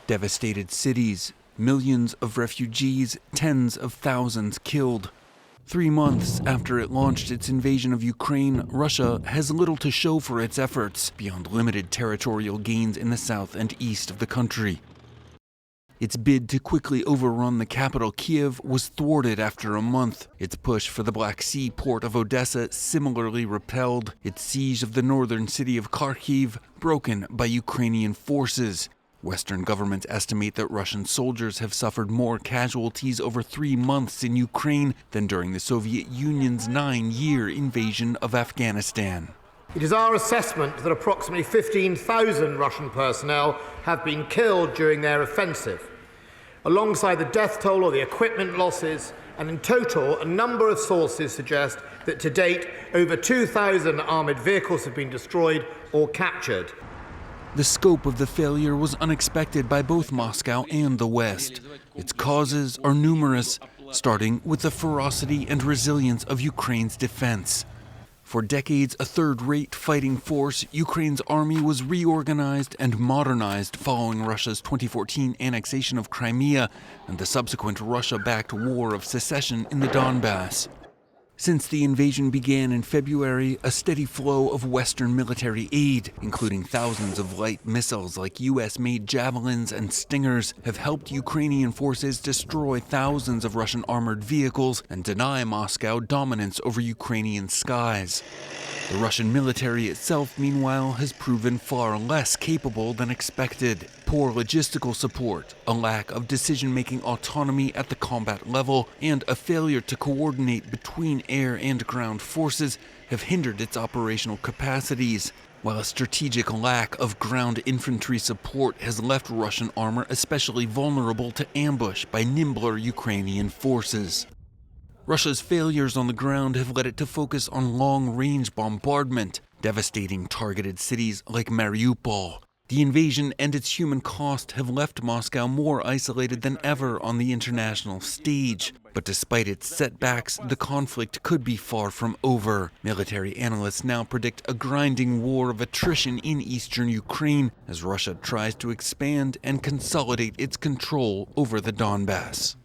Devastated cities, millions of refugees, tens of thousands killed. 3 months after it launched its invasion of Ukraine, Russia has little to show for its efforts beyond limited territorial gains in the south and east of the country. Its bid to quickly overrun the capital, Kiev, was thwarted after a month. Its push for the Black Sea port of Odessa similarly repelled. Its siege of the northern city of Kharkiv broken by Ukrainian forces. Western governments estimate that Russian soldiers have suffered more casualties over 3 months in Ukraine than during the Soviet Union's 9-year invasion of Afghanistan. It is our assessment that approximately 15,000 Russian personnel have been killed during their offensive, alongside the death toll or the equipment losses, and in total, a number of sources suggest that to date, over 2,000 armoured vehicles have been destroyed or captured. The scope of the failure was unexpected by both Moscow and the West. Its causes are numerous, starting with the ferocity and resilience of Ukraine's defense. For decades a third-rate fighting force, Ukraine's army was reorganized and modernized following Russia's 2014 annexation of Crimea and the subsequent Russia-backed war of secession in the Donbass. Since the invasion began in February, a steady flow of Western military aid, including thousands of light missiles like US-made Javelins and Stingers, have helped Ukrainian forces destroy thousands of Russian armored vehicles and deny Moscow dominance over Ukrainian skies. The Russian military itself, meanwhile, has proven far less capable than expected. Poor logistical support, a lack of decision-making autonomy at the combat level, and a failure to coordinate between air and ground forces have hindered its operational capacities, while a strategic lack of ground infantry support has left Russian armor especially vulnerable to ambush by nimbler Ukrainian forces. Russia's failures on the ground have led it to focus on long-range bombardment, devastating targeted cities like Mariupol. The invasion and its human cost have left Moscow more isolated than ever on the international stage. But despite its setbacks, the conflict could be far from over. Military analysts now predict a grinding war of attrition in eastern Ukraine as Russia tries to expand and consolidate its control over the Donbass.